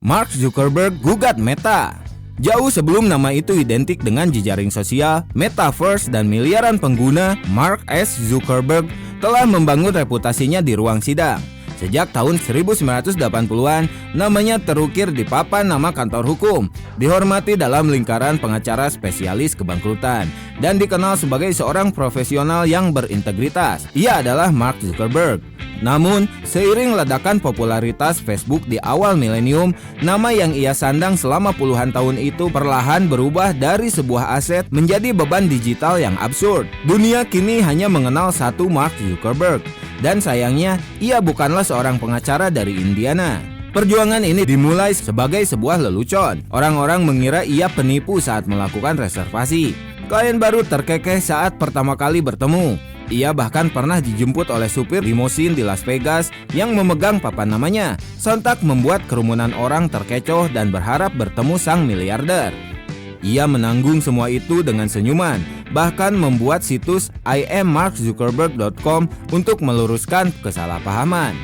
Mark Zuckerberg gugat Meta. Jauh sebelum nama itu identik dengan jejaring sosial, metaverse, dan miliaran pengguna, Mark S. Zuckerberg telah membangun reputasinya di ruang sidang. Sejak tahun 1980-an, namanya terukir di papan nama kantor hukum, dihormati dalam lingkaran pengacara spesialis kebangkrutan, dan dikenal sebagai seorang profesional yang berintegritas. Ia adalah Mark Zuckerberg. Namun, seiring ledakan popularitas Facebook di awal milenium, nama yang ia sandang selama puluhan tahun itu perlahan berubah dari sebuah aset menjadi beban digital yang absurd. Dunia kini hanya mengenal satu Mark Zuckerberg, dan sayangnya ia bukanlah seorang pengacara dari Indiana. Perjuangan ini dimulai sebagai sebuah lelucon. Orang-orang mengira ia penipu saat melakukan reservasi. Klien baru terkekeh saat pertama kali bertemu. Ia bahkan pernah dijemput oleh supir limosin di Las Vegas yang memegang papan namanya. Sontak membuat kerumunan orang terkecoh dan berharap bertemu sang miliarder. Ia menanggung semua itu dengan senyuman, bahkan membuat situs iammarkzuckerberg.com untuk meluruskan kesalahpahaman.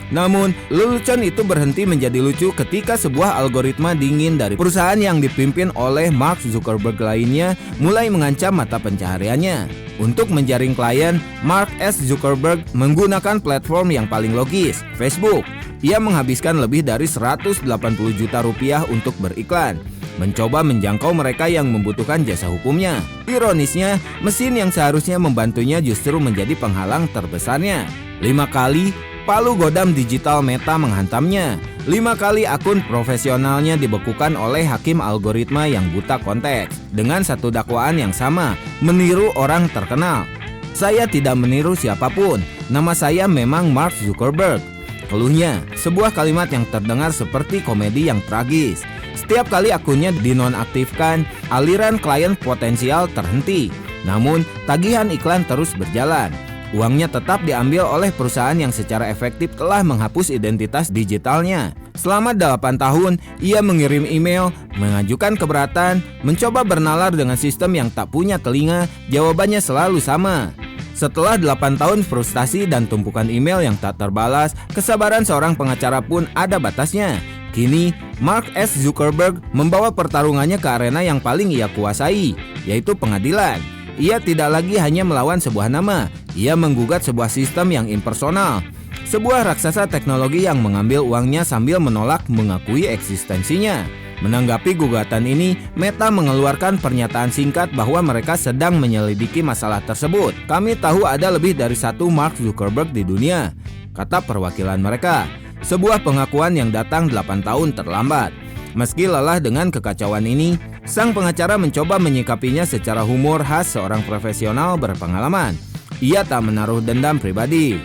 Namun, lelucon itu berhenti menjadi lucu ketika sebuah algoritma dingin dari perusahaan yang dipimpin oleh Mark Zuckerberg lainnya mulai mengancam mata pencahariannya. Untuk menjaring klien, Mark S. Zuckerberg menggunakan platform yang paling logis, Facebook. Ia menghabiskan lebih dari 180 juta rupiah untuk beriklan, mencoba menjangkau mereka yang membutuhkan jasa hukumnya. Ironisnya, mesin yang seharusnya membantunya justru menjadi penghalang terbesarnya. 5 kali palu godam digital Meta menghantamnya. 5 kali akun profesionalnya dibekukan oleh hakim algoritma yang buta konteks. Dengan satu dakwaan yang sama, meniru orang terkenal. Saya tidak meniru siapapun, nama saya memang Mark Zuckerberg. Keluhnya, sebuah kalimat yang terdengar seperti komedi yang tragis. Setiap kali akunnya dinonaktifkan, aliran klien potensial terhenti. Namun, tagihan iklan terus berjalan. Uangnya tetap diambil oleh perusahaan yang secara efektif telah menghapus identitas digitalnya. Selama 8 tahun, ia mengirim email, mengajukan keberatan, mencoba bernalar dengan sistem yang tak punya telinga, jawabannya selalu sama. Setelah 8 tahun frustasi dan tumpukan email yang tak terbalas, kesabaran seorang pengacara pun ada batasnya. Kini, Mark S. Zuckerberg membawa pertarungannya ke arena yang paling ia kuasai, yaitu pengadilan. Ia tidak lagi hanya melawan sebuah nama, ia menggugat sebuah sistem yang impersonal. Sebuah raksasa teknologi yang mengambil uangnya sambil menolak mengakui eksistensinya. Menanggapi gugatan ini, Meta mengeluarkan pernyataan singkat bahwa mereka sedang menyelidiki masalah tersebut. Kami tahu ada lebih dari satu Mark Zuckerberg di dunia, kata perwakilan mereka. Sebuah pengakuan yang datang 8 tahun terlambat. Meski lelah dengan kekacauan ini, sang pengacara mencoba menyikapinya secara humor khas seorang profesional berpengalaman. Ia tak menaruh dendam pribadi.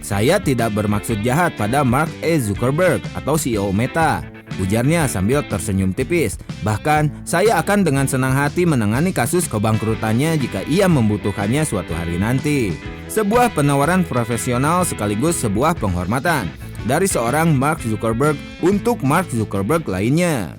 Saya tidak bermaksud jahat pada Mark E. Zuckerberg atau CEO Meta, ujarnya sambil tersenyum tipis. Bahkan, saya akan dengan senang hati menangani kasus kebangkrutannya jika ia membutuhkannya suatu hari nanti. Sebuah penawaran profesional sekaligus sebuah penghormatan dari seorang Mark Zuckerberg untuk Mark Zuckerberg lainnya.